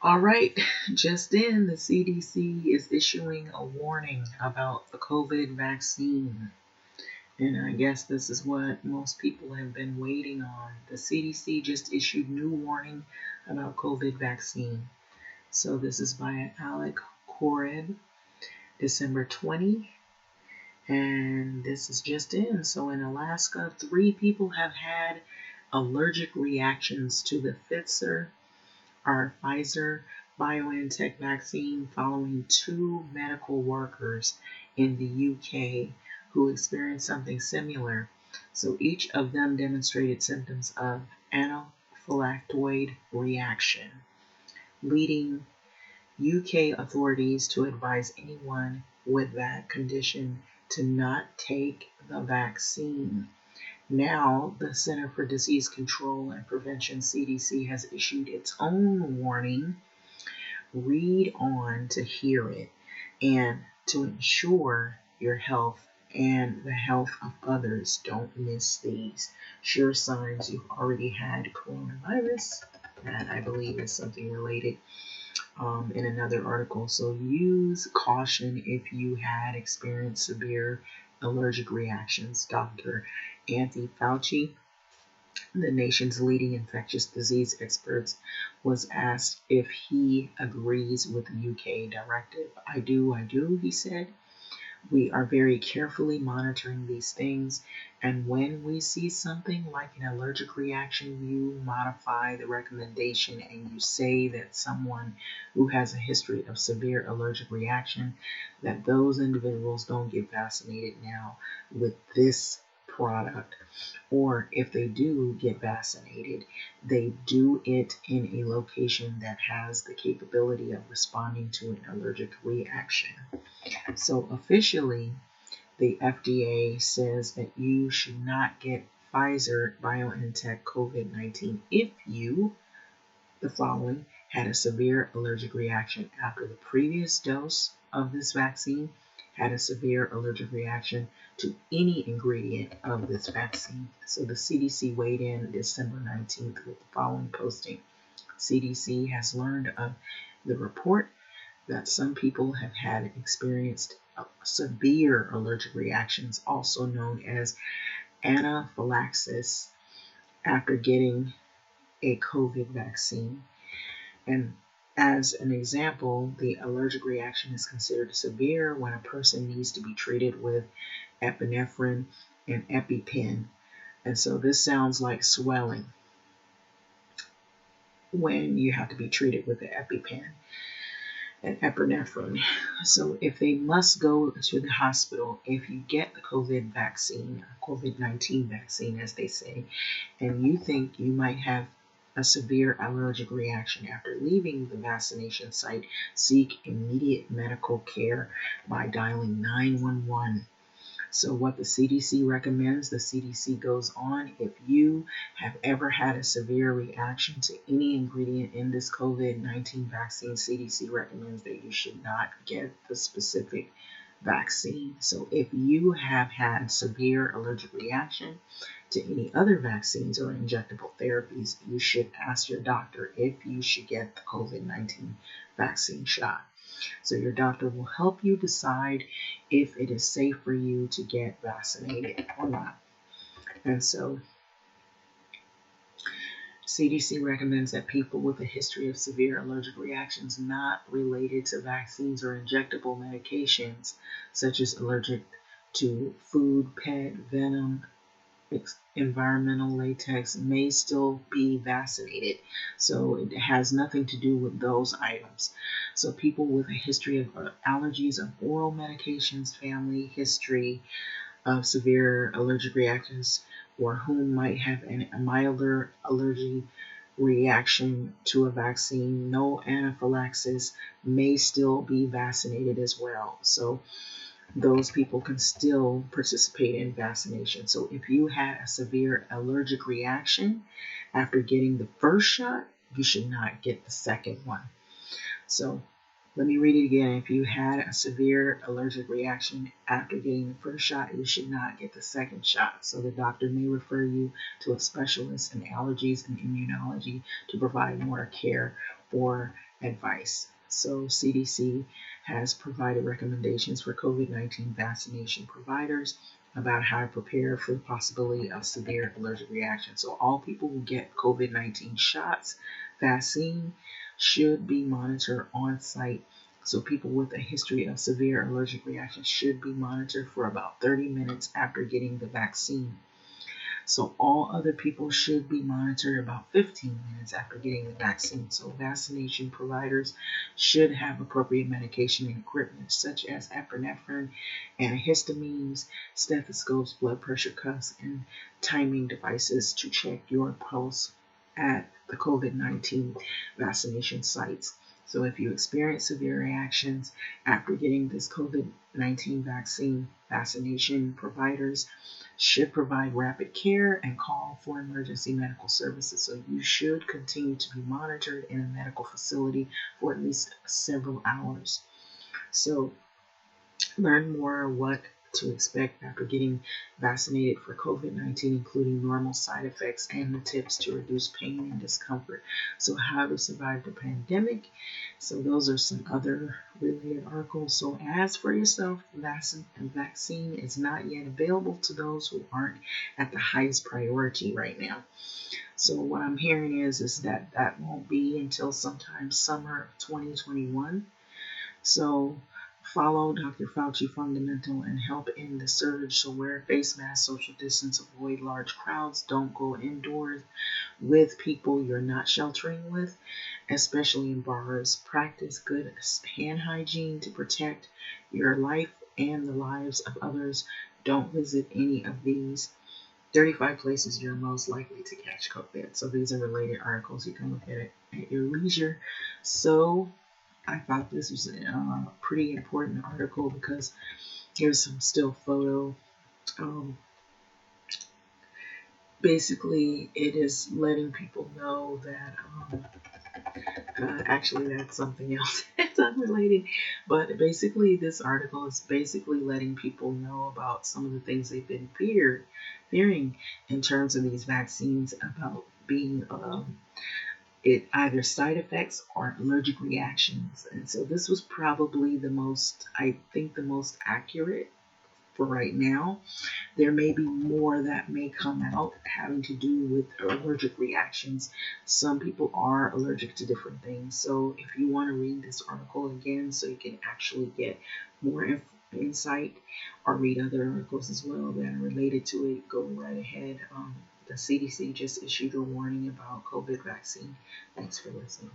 All right, just in, the CDC is issuing a warning about the COVID vaccine. And I guess this is what most people have been waiting on. The CDC just issued new warning about COVID vaccine. So this is by Alec Koreb, December 20, and this is just in. So in Alaska, 3 people have had allergic reactions to the Pfizer our Pfizer BioNTech vaccine following 2 medical workers in the UK who experienced something similar. So each of them demonstrated symptoms of anaphylactoid reaction, leading UK authorities to advise anyone with that condition to not take the vaccine. Now, the Center for Disease Control and Prevention, CDC, has issued its own warning. Read on to hear it and to ensure your health and the health of others. Don't miss these sure signs you've already had coronavirus. That I believe is something related in another article. So use caution if you had experienced severe allergic reactions. Dr. Anthony Fauci, the nation's leading infectious disease expert, was asked if he agrees with the UK directive. I do, he said. We are very carefully monitoring these things, and when we see something like an allergic reaction, you modify the recommendation and you say that someone who has a history of severe allergic reaction, that those individuals don't get vaccinated now with this product. Or if they do get vaccinated, they do it in a location that has the capability of responding to an allergic reaction. So officially, the FDA says that you should not get Pfizer BioNTech COVID-19 if you, the following, had a severe allergic reaction after the previous dose of this vaccine, had a severe allergic reaction to any ingredient of this vaccine. So the CDC weighed in December 19th with the following posting. CDC has learned of the report that some people have had experienced severe allergic reactions, also known as anaphylaxis, after getting a COVID vaccine. And as an example, the allergic reaction is considered severe when a person needs to be treated with epinephrine and EpiPen. And so this sounds like swelling when you have to be treated with the EpiPen and epinephrine. So if they must go to the hospital, if you get the COVID vaccine, COVID-19 vaccine, as they say, and you think you might have a severe allergic reaction after leaving the vaccination site, seek immediate medical care by dialing 911. So what the CDC recommends, the CDC goes on, if you have ever had a severe reaction to any ingredient in this COVID-19 vaccine, CDC recommends that you should not get the specific vaccine. So if you have had severe allergic reaction to any other vaccines or injectable therapies, you should ask your doctor if you should get the COVID-19 vaccine shot. So your doctor will help you decide if it is safe for you to get vaccinated or not. And so CDC recommends that people with a history of severe allergic reactions not related to vaccines or injectable medications, such as allergic to food, pet, venom, environmental latex, may still be vaccinated. So it has nothing to do with those items. So people with a history of allergies of oral medications, family history of severe allergic reactions, or whom might have a milder allergy reaction to a vaccine, no anaphylaxis, may still be vaccinated as well. So those people can still participate in vaccination. So if you had a severe allergic reaction after getting the first shot, you should not get the second one. So Let me read it again. If you had a severe allergic reaction after getting the first shot, you should not get the second shot. So the doctor may refer you to a specialist in allergies and immunology to provide more care or advice. So CDC has provided recommendations for COVID-19 vaccination providers about how to prepare for the possibility of severe allergic reaction. So all people who get COVID-19 shots, vaccine, should be monitored on site. So people with a history of severe allergic reactions should be monitored for about 30 minutes after getting the vaccine. So all other people should be monitored about 15 minutes after getting the vaccine. So vaccination providers should have appropriate medication and equipment such as epinephrine, antihistamines, stethoscopes, blood pressure cuffs, and timing devices to check your pulse at the COVID-19 vaccination sites. So if you experience severe reactions after getting this COVID-19 vaccine, vaccination providers should provide rapid care and call for emergency medical services. So you should continue to be monitored in a medical facility for at least several hours. So learn more what to expect after getting vaccinated for COVID-19, including normal side effects and the tips to reduce pain and discomfort. So how to survive the pandemic. So those are some other related articles. So as for yourself, vaccine is not yet available to those who aren't at the highest priority right now. So what I'm hearing is that won't be until sometime summer of 2021. So follow Dr. Fauci fundamental and help end the surge. So wear a face mask, social distance, avoid large crowds, don't go indoors with people you're not sheltering with, especially in bars. Practice good hand hygiene to protect your life and the lives of others. Don't visit any of these 35 places you're most likely to catch COVID. So these are related articles. You can look at it at your leisure. So I thought this was a pretty important article because here's some still photo. Basically, it is letting people know that actually that's something else. It's unrelated, but basically this article is basically letting people know about some of the things they've been fearing in terms of these vaccines about being it either side effects or allergic reactions. And so this was probably the most accurate for right now. There may be more that may come out having to do with allergic reactions. Some people are allergic to different things. So if you want to read this article again so you can actually get more insight or read other articles as well that are related to it, go right ahead. The CDC just issued a warning about COVID vaccine. Thanks for listening.